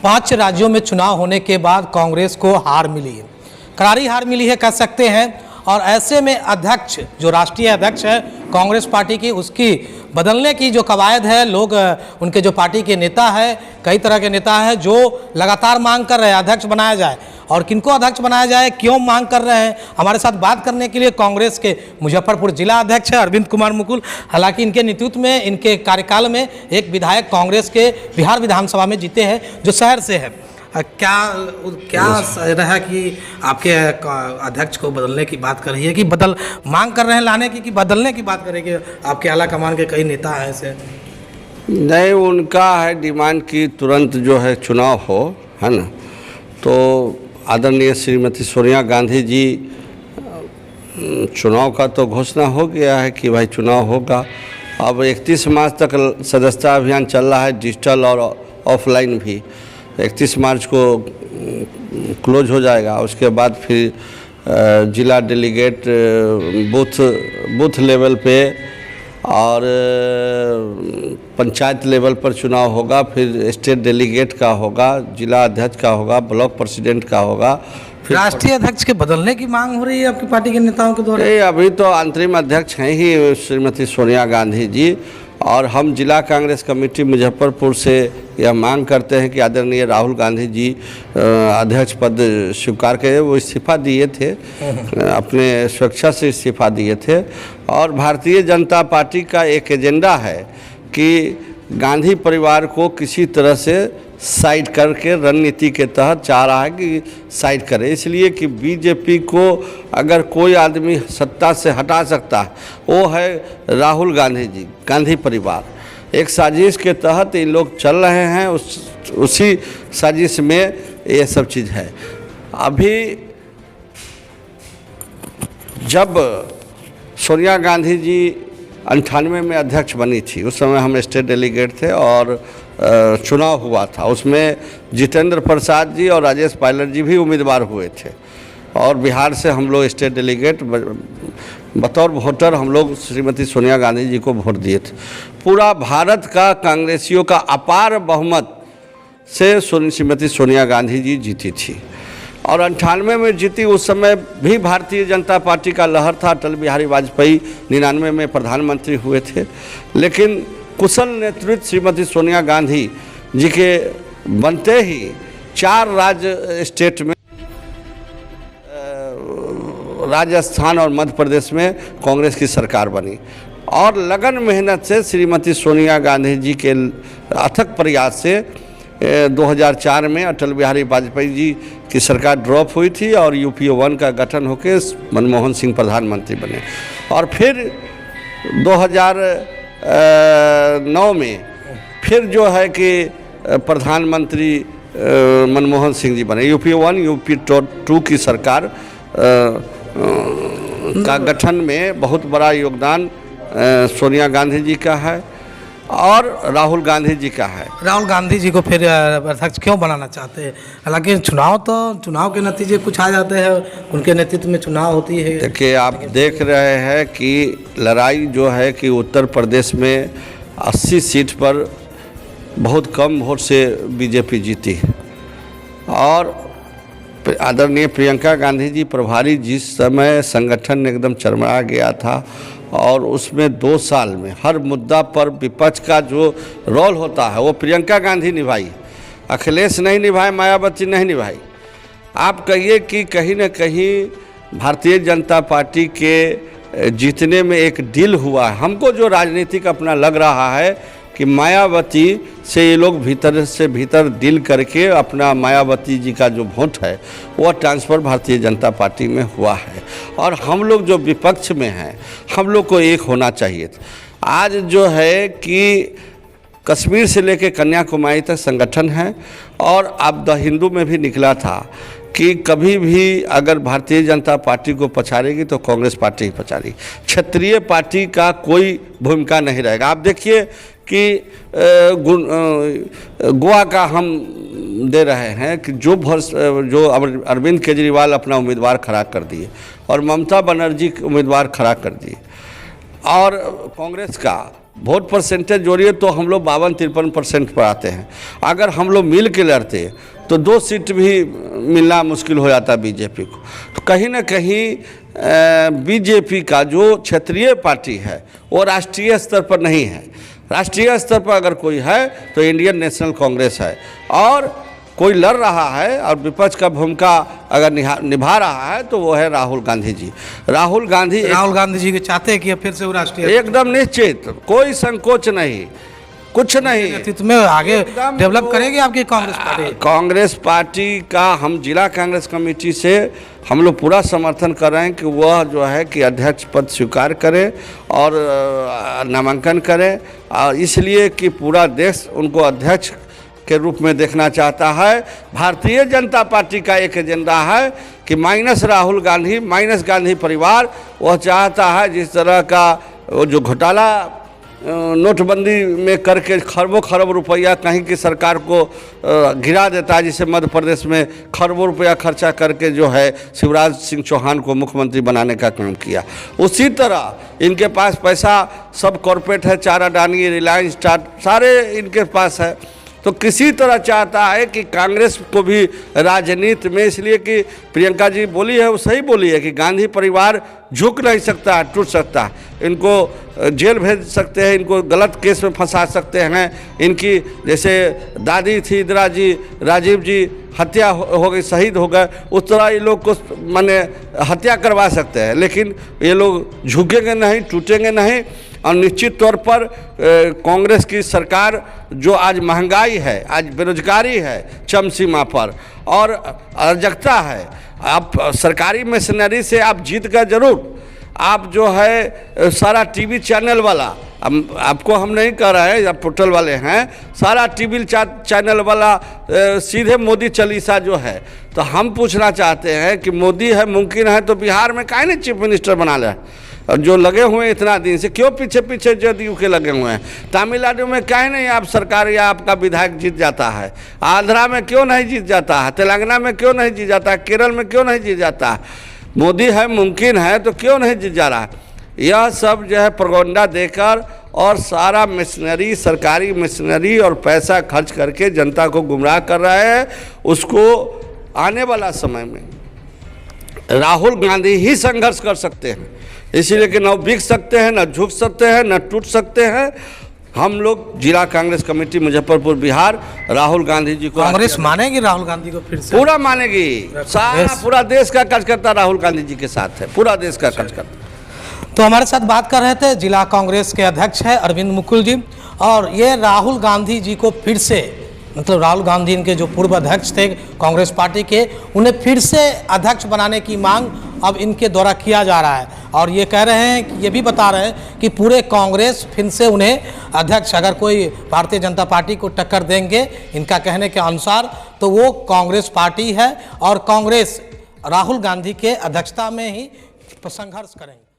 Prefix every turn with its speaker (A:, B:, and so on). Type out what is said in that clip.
A: 5 राज्यों में चुनाव होने के बाद कांग्रेस को हार मिली है, करारी हार मिली है कह सकते हैं। और ऐसे में अध्यक्ष, जो राष्ट्रीय अध्यक्ष है कांग्रेस पार्टी की, उसकी बदलने की जो कवायद है, लोग उनके जो पार्टी के नेता है, कई तरह के नेता हैं जो लगातार मांग कर रहे हैं अध्यक्ष बनाया जाए। और किनको अध्यक्ष बनाया जाए, क्यों मांग कर रहे हैं, हमारे साथ बात करने के लिए कांग्रेस के मुजफ्फरपुर जिला अध्यक्ष है अरविंद कुमार मुकुल। हालांकि इनके नेतृत्व में, इनके कार्यकाल में एक विधायक कांग्रेस के बिहार विधानसभा में जीते हैं, जो शहर से है। क्या रहा कि आपके अध्यक्ष को बदलने की बात कर रही है, कि मांग कर रहे हैं लाने की, कि बदलने की बात करेंगे? आपके आला कमान के कई नेता हैं ऐसे।
B: नहीं, उनका है डिमांड की तुरंत जो है चुनाव हो, है ना। तो आदरणीय श्रीमती सोनिया गांधी जी, चुनाव का तो घोषणा हो गया है कि भाई चुनाव होगा। अब 31 मार्च तक सदस्यता अभियान चल रहा है, डिजिटल और ऑफलाइन भी। 31 मार्च को क्लोज हो जाएगा। उसके बाद फिर जिला डेलीगेट बूथ लेवल पे और पंचायत लेवल पर चुनाव होगा, फिर स्टेट डेलीगेट का होगा, जिला अध्यक्ष का होगा, ब्लॉक प्रेसिडेंट का होगा।
A: राष्ट्रीय अध्यक्ष के बदलने की मांग हो रही है आपकी पार्टी के नेताओं के द्वारा?
B: अभी तो अंतरिम अध्यक्ष हैं ही श्रीमती सोनिया गांधी जी, और हम जिला कांग्रेस कमेटी मुजफ्फरपुर से यह मांग करते हैं कि आदरणीय राहुल गांधी जी अध्यक्ष पद स्वीकार के, वो इस्तीफा दिए थे, अपने स्वेच्छा से इस्तीफा दिए थे। और भारतीय जनता पार्टी का एक एजेंडा है कि गांधी परिवार को किसी तरह से साइड करके रणनीति के तहत चाह रहा है कि साइड करे, इसलिए कि बीजेपी को अगर कोई आदमी सत्ता से हटा सकता है वो है राहुल गांधी जी, गांधी परिवार। एक साजिश के तहत ये लोग चल रहे हैं, उसी साजिश में ये सब चीज़ है। अभी जब सोनिया गांधी जी 98 में अध्यक्ष बनी थी, उस समय हम स्टेट डेलीगेट थे और चुनाव हुआ था। उसमें जितेंद्र प्रसाद जी और राजेश पायलट जी भी उम्मीदवार हुए थे, और बिहार से हम लोग स्टेट डेलीगेट बतौर वोटर हम लोग श्रीमती सोनिया गांधी जी को वोट दिए थे। पूरा भारत का कांग्रेसियों का अपार बहुमत से श्रीमती सोनिया गांधी जी जीती थी, और 98 में जीती। उस समय भी भारतीय जनता पार्टी का लहर था, अटल बिहारी वाजपेयी 99 में प्रधानमंत्री हुए थे। लेकिन कुशल नेतृत्व श्रीमती सोनिया गांधी जी के बनते ही 4 राज्य स्टेट में, राजस्थान और मध्य प्रदेश में कांग्रेस की सरकार बनी। और लगन मेहनत से श्रीमती सोनिया गांधी जी के अथक प्रयास से 2004 में अटल बिहारी वाजपेयी जी की सरकार ड्रॉप हुई थी और UPA 1 का गठन होकर मनमोहन सिंह प्रधानमंत्री बने। और फिर 2009 में फिर जो है कि प्रधानमंत्री मनमोहन सिंह जी बने। UPA 1 UPA 2 की सरकार का गठन में बहुत बड़ा योगदान सोनिया गांधी जी का है और राहुल गांधी जी का है।
A: राहुल गांधी जी को फिर अध्यक्ष क्यों बनाना चाहते हैं? हालांकि चुनाव के नतीजे कुछ आ जाते हैं, उनके नेतृत्व में चुनाव होती है।
B: देखिए, आप देख रहे हैं कि लड़ाई जो है कि उत्तर प्रदेश में 80 सीट पर बहुत कम वोट से बीजेपी जीती, और आदरणीय प्रियंका गांधी जी प्रभारी जिस समय संगठन एकदम चरमरा गया था, और उसमें 2 साल में हर मुद्दा पर विपक्ष का जो रोल होता है वो प्रियंका गांधी निभाई, अखिलेश नहीं निभाए, मायावती नहीं निभाई। आप कहिए कि कहीं न कहीं भारतीय जनता पार्टी के जीतने में एक डील हुआ है। हमको जो राजनीतिक अपना लग रहा है कि मायावती से ये लोग भीतर से भीतर डील करके अपना मायावती जी का जो वोट है वो ट्रांसफ़र भारतीय जनता पार्टी में हुआ है, और हम लोग जो विपक्ष में हैं हम लोग को एक होना चाहिए था। आज जो है कि कश्मीर से लेकर कन्याकुमारी तक संगठन है, और अब द हिंदू में भी निकला था कि कभी भी अगर भारतीय जनता पार्टी को पछाड़ेगी तो कांग्रेस पार्टी ही पछाड़ेगी, क्षेत्रीय पार्टी का कोई भूमिका नहीं रहेगा। आप देखिए कि गोवा का हम दे रहे हैं कि जो अरविंद केजरीवाल अपना उम्मीदवार खड़ा कर दिए और ममता बनर्जी उम्मीदवार खड़ा कर दिए, और कांग्रेस का वोट परसेंटेज जोड़िए तो हम लोग 52-53% पर आते हैं। अगर हम लोग मिल के लड़ते तो 2 सीट भी मिलना मुश्किल हो जाता बीजेपी को। तो कहीं ना कहीं बीजेपी का जो क्षेत्रीय पार्टी है वो राष्ट्रीय स्तर पर नहीं है। राष्ट्रीय स्तर पर अगर कोई है तो इंडियन नेशनल कांग्रेस है, और कोई लड़ रहा है और विपक्ष का भूमिका अगर निभा रहा है तो वो है राहुल गांधी जी। राहुल गांधी
A: जी के चाहते हैं कि फिर से वो राष्ट्रीय
B: एकदम निश्चित, कोई संकोच नहीं, कुछ नहीं।
A: नेतृत्व में आगे डेवलप करेगी आपकी कांग्रेस पार्टी?
B: कांग्रेस पार्टी का हम जिला कांग्रेस कमेटी से हम लोग पूरा समर्थन कर रहे हैं कि वह जो है कि अध्यक्ष पद स्वीकार करे और नामांकन करे, और इसलिए कि पूरा देश उनको अध्यक्ष के रूप में देखना चाहता है। भारतीय जनता पार्टी का एक एजेंडा है कि माइनस राहुल गांधी, माइनस गांधी परिवार, वह चाहता है जिस तरह का वो जो घोटाला नोटबंदी में करके खरबों खरब रुपया कहीं की सरकार को गिरा देता है, जिसे मध्य प्रदेश में खरबों रुपया खर्चा करके जो है शिवराज सिंह चौहान को मुख्यमंत्री बनाने का काम किया। उसी तरह इनके पास पैसा सब कॉरपोरेट है, चारा अडानी, रिलायंस, सारे इनके पास है। तो किसी तरह चाहता है कि कांग्रेस को भी राजनीति में, इसलिए कि प्रियंका जी बोली है वो सही बोली है कि गांधी परिवार झुक नहीं सकता है, टूट सकता है। इनको जेल भेज सकते हैं, इनको गलत केस में फंसा सकते हैं। इनकी जैसे दादी थी इंदिरा जी, राजीव जी हत्या हो गई, शहीद हो गए, उस तरह ये लोग को माने हत्या करवा सकते हैं, लेकिन ये लोग झुकेंगे नहीं, टूटेंगे नहीं। और निश्चित तौर पर कांग्रेस की सरकार जो आज महंगाई है, आज बेरोजगारी है चरम सीमा पर और अराजकता है, आप सरकारी मशीनरी से आप जीत गए जरूर। आप जो है सारा टीवी चैनल वाला, आपको हम नहीं कह रहे हैं, आप पोर्टल वाले हैं, सारा टीवी चैनल वाला सीधे मोदी चालीसा जो है। तो हम पूछना चाहते हैं कि मोदी है, मुमकिन है तो बिहार में काहे नहीं चीफ मिनिस्टर बना ले? और जो लगे हुए हैं इतना दिन से, क्यों पीछे पीछे जदयू के लगे हुए हैं? तमिलनाडु में काहे नहीं आप सरकार या आपका विधायक जीत जाता है? आंध्रा में क्यों नहीं जीत जाता है? तेलंगाना में क्यों नहीं जीत जाता है? केरल में क्यों नहीं जीत जाता है? मोदी है, मुमकिन है तो क्यों नहीं जीत जा रहा? यह सब जो है प्रोपेगेंडा देकर और सारा मशीनरी, सरकारी मशीनरी और पैसा खर्च करके जनता को गुमराह कर रहा है। उसको आने वाला समय में राहुल गांधी ही संघर्ष कर सकते हैं, इसीलिए कि न बिक सकते हैं, न झुक सकते हैं, न टूट सकते हैं। हम लोग जिला कांग्रेस कमेटी मुजफ्फरपुर बिहार राहुल गांधी जी को,
A: कांग्रेस मानेगी राहुल गांधी को फिर से?
B: पूरा मानेगी। सारा पूरा देश का कार्यकर्ता राहुल गांधी जी के साथ है, पूरा देश का कार्यकर्ता।
A: तो हमारे साथ बात कर रहे थे जिला कांग्रेस के अध्यक्ष है अरविंद मुकुल जी, और ये राहुल गांधी जी को फिर से, मतलब राहुल गांधी इनके जो पूर्व अध्यक्ष थे कांग्रेस पार्टी के, उन्हें फिर से अध्यक्ष बनाने की मांग अब इनके द्वारा किया जा रहा है। और ये कह रहे हैं कि ये भी बता रहे हैं कि पूरे कांग्रेस फिर से उन्हें अध्यक्ष, अगर कोई भारतीय जनता पार्टी को टक्कर देंगे इनका कहने के अनुसार, तो वो कांग्रेस पार्टी है और कांग्रेस राहुल गांधी के अध्यक्षता में ही संघर्ष करेंगे।